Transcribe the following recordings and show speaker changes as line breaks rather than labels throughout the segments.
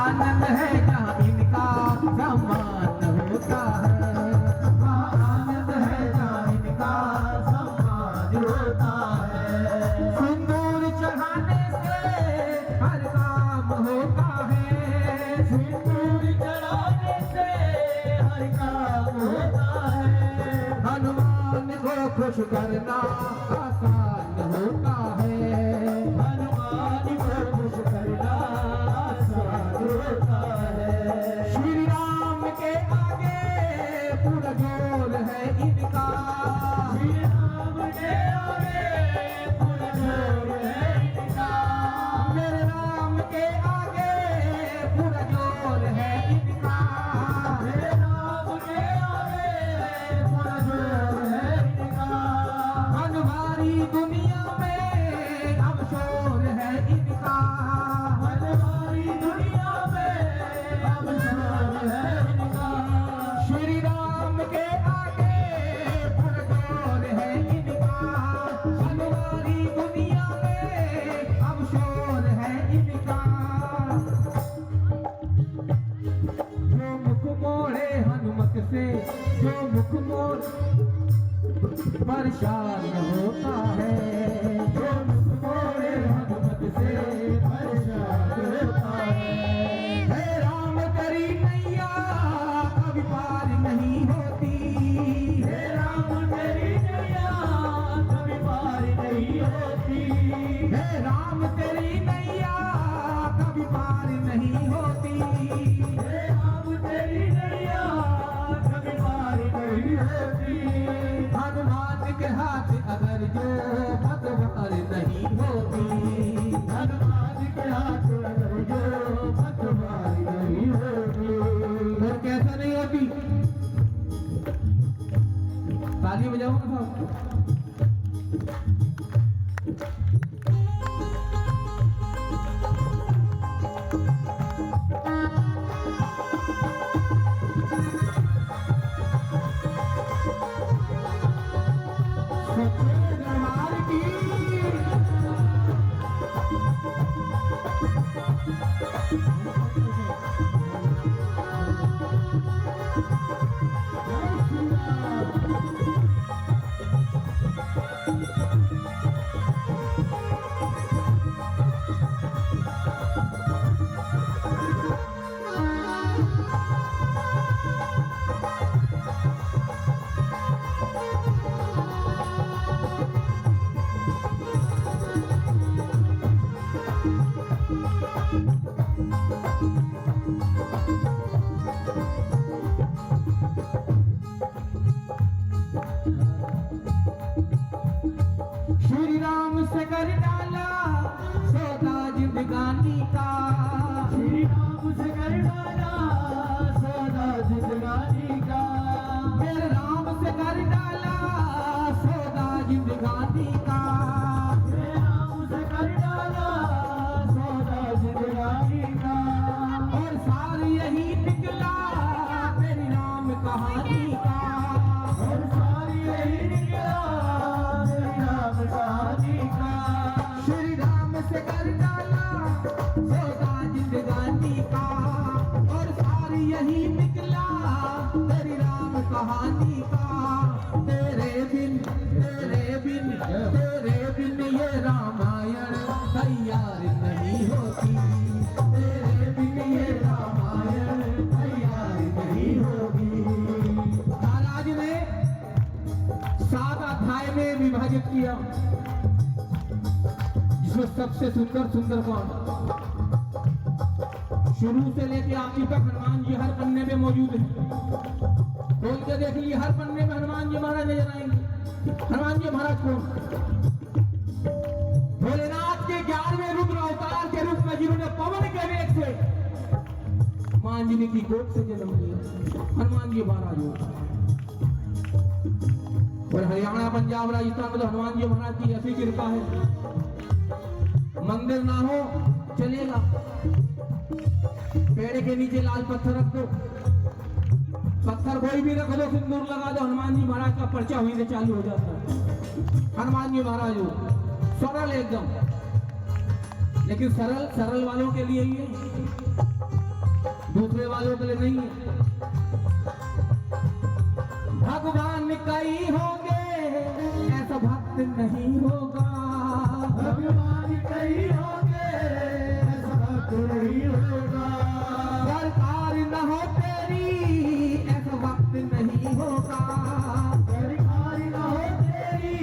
आनंद है जहाँ इनका सम्मान होता है, वहाँ आनंद है जहाँ इनका सम्मान होता है। सिंदूर चढ़ाने से हर काम होता है, सिंदूर चढ़ाने से हर काम होता है। हनुमान को खुश करना आसान होता है, हनुमान को खुश करना आसान होता है। श्री राम के आगे पूरा जोर है इनका, श्री राम के आगे पूरा जोर है इनका, मेरे राम के आगे पूरा जोर है इनका, मेरे राम के आगे पूरा जोर है इनका। हमारी दुनिया में अब शोर है इनका, हमारी दुनिया में अब शोर है इनका। श्री राम के आगे पुरजोर है इनका, हमारी दुनिया में अब शोर है इनका। जो मुख मोड़े हनुमत से, जो मुख मोड़ परेशान होता है, जो मुख मोड़े हनुमत से परेशान होता है। राम तेरी नैया कभी पार नहीं होती, हे राम तेरी नैया कभी पार नहीं होती, हे राम तेरी नैया कभी पार नहीं होती, हे राम तेरी नैया कभी पार नहीं होती। हनुमान के हाथ अगर जो पतवार नहीं होती, हनुमान के हाथ अगर जो पतवार नहीं होती, फिर कैसा नहीं होती। ताली बजाओ ना साहब। श्री राम से कर डाला सौदा जिंदगानी का, श्री राम से कर डाला सौदा जिंदगानी का, मेरे राम से कर डाला सौदा जिंदगानी का, मेरे राम से कर डाला सौदा जिंदगानी का। और सार यही निकला तेरी राम कहानी का, और सार यही निकला कहानी का। श्री राम से कर डाला सौदा जिंदगानी का, और सारी यही निकला तेरी राम कहानी का। तेरे बिन तेरे बिन तेरे बिन ये रामायण तैयार नहीं होती, तेरे बिन ये रामायण तैयार नहीं होगी। महाराज ने 7 अध्याय में विभाजित किया, जिसमें सबसे सुंदर सुंदर कौन, शुरू से लेके आखिर तक हनुमान जी हर पन्ने में मौजूद है। खोल के देख लिए, हर पन्ने में हनुमान जी महाराज नजर आएंगे। हनुमान जी महाराज कौन? भोलेनाथ के 11वें रुद्र अवतार के रूप में, जिन्होंने पवन के वेग से मांझनी की गोद से जन्म लिया, हनुमान जी महाराज होता है। और हरियाणा, पंजाब, राजस्थान में तो हनुमान जी महाराज की ऐसी कृपा है, मंदिर ना हो चलेगा, पेड़ के नीचे लाल पत्थर रख दो, पत्थर कोई भी रख दो, सिंदूर लगा दो, हनुमान जी महाराज का पर्चा वहीं से चालू हो जाता है। हनुमान जी महाराज हो, सरल एकदम, लेकिन सरल सरल वालों के लिए ये भोले वालों के लिए नहीं है। भगवान कई होंगे ऐसा भक्त नहीं होगा,
भगवान कई होंगे ऐसा भक्त नहीं होगा,
सरकार न हो तेरी ऐसा वक्त नहीं होगा,
सरकार न हो तेरी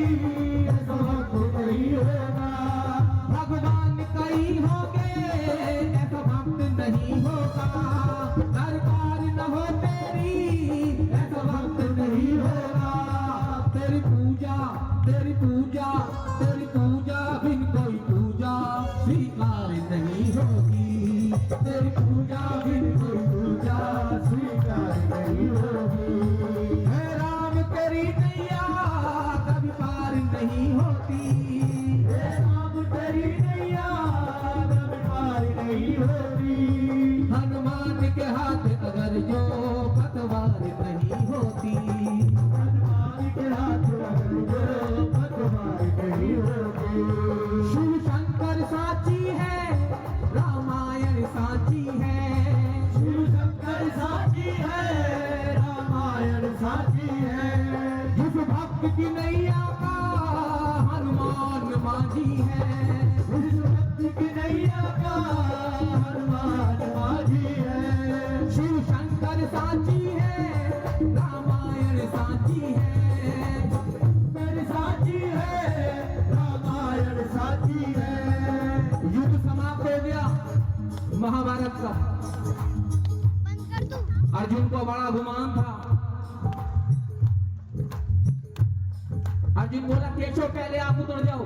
ऐसा भक्त नहीं होगा,
भगवान कई होंगे ऐसा भक्त नहीं होगा, सरकार न हो तेरी ऐसा भक्त नहीं होगा। तेरी पूजा तेरी पूजा तेरी पूजा बिन कोई पूजा स्वीकार नहीं होगी, तेरी पूजा बिन कोई पूजा
स्वीकार नहीं होगी,
है राम तेरी नैया कभी पार नहीं होती,
हे राम तेरी नैया कभी पार नहीं होती,
हनुमान के हाथ अगर जो पतवार नहीं होती,
हनुमान के हाथ अगर जो पतवार नहीं होती,
शिव शंकर साची है रामायण साची है,
शिव शंकर साची है रामायण साची है,
जिस भक्त की नैया का हनुमान माझी है,
उस भक्त की नैया का हनुमान माझी है,
शिव शंकर साची है रामायण साची है,
मेरी साची है रामायण साची है।
युद्ध समाप्त हो गया महाभारत का। अर्जुन को बड़ा गुमान था। अर्जुन बोला केशव पहले आप उतर जाओ,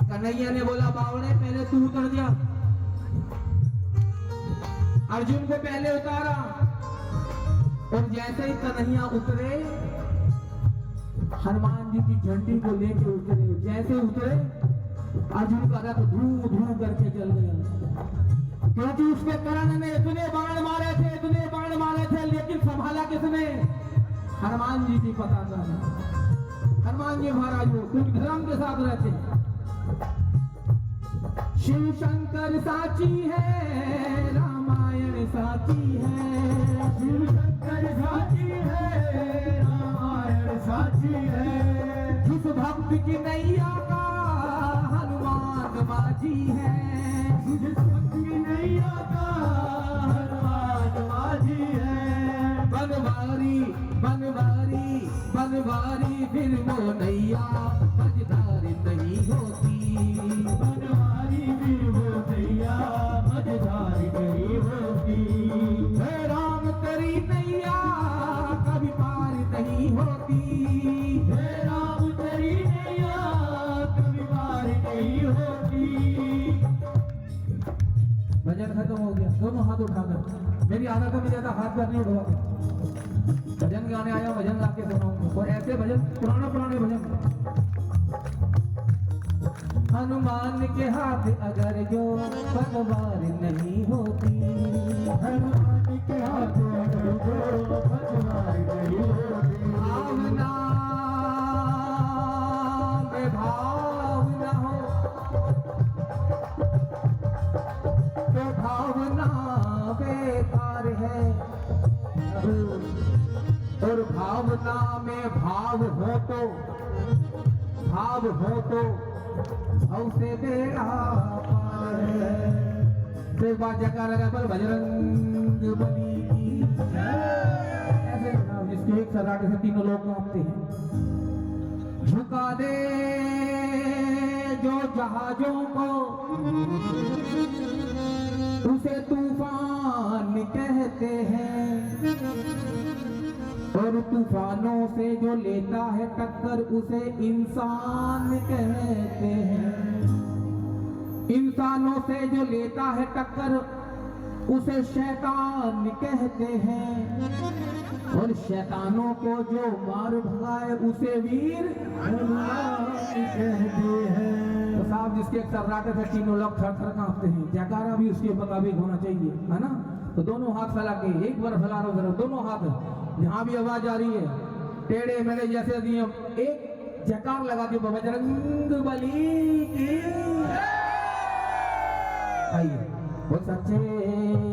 कन्हैया ने बोला बावड़े पहले तू उतर जा। अर्जुन को पहले उतारा और जैसे ही कन्हैया उतरे हनुमान जी की झंडी को लेके उतरे, जैसे उतरे अर्जुन का रथ धू धू करके चल गया, क्योंकि उसके कर्ण ने इतने बाण मारे थे लेकिन संभाला किसने? हनुमान जी की पता था। हनुमान जी महाराज वो क्योंकि धर्म के साथ रहते हैं। शिव शंकर साची है रामायण साची है,
शिव शंकर साची है रामायण साची है,
जिस भक्त की नैया का हनुमान माझी है,
जिस भक्त की नैया का हनुमान माझी है,
बनवारी बनवारी बनवारी फिर वो नैया मझधार नहीं होती,
बनवारी भी वो नैया मझधार नहीं होती,
हे राम तेरी नैया कभी पार नहीं होती,
हे राम तेरी नैया कभी पार नहीं होती।
भजन खत्म हो गया, दोनों हाथ उठाकर। मेरी आदत है मैं ज्यादा हाथ पैर नहीं उठवाता, भजन गाने आया भजन गा के सुनाऊंगा, और ऐसे भजन पुराने भजन। हनुमान के हाथ अगर जो पतवार नहीं होती,
हनुमान के हाथ अगर जो पतवार नहीं होती,
भावना में भाव न हो तो भावना बेकार है, और भावना में भाव हो तो भाव से बेड़ा पार है। तो एक बार जगह लगा पर बजरंग बली की ऐसे जिसके एक सराटे से तीनों लोग कांपते हैं। झुका दे जो जहाजों को उसे तूफान कहते हैं, और तूफानों से जो लेता है टक्कर उसे इंसान कहते हैं, इंसानों से जो लेता है टक्कर उसे शैतान कहते हैं, और शैतानों को जो मार भगाए उसे वीर
कहते हैं।
तो साहब जिसके एक सर्राटे से तीनों लोग थर थर कांपते हैं, जयकारा भी उसके मुताबिक होना चाहिए, है ना? तो दोनों हाथ फैला के एक बार फैला रहा हूं, दोनों हाथ जहां भी आवाज आ रही है टेढ़े मेढ़े जैसे दिए एक जयकार लगा दिए बजरंग बली की। आइए वो सच्चे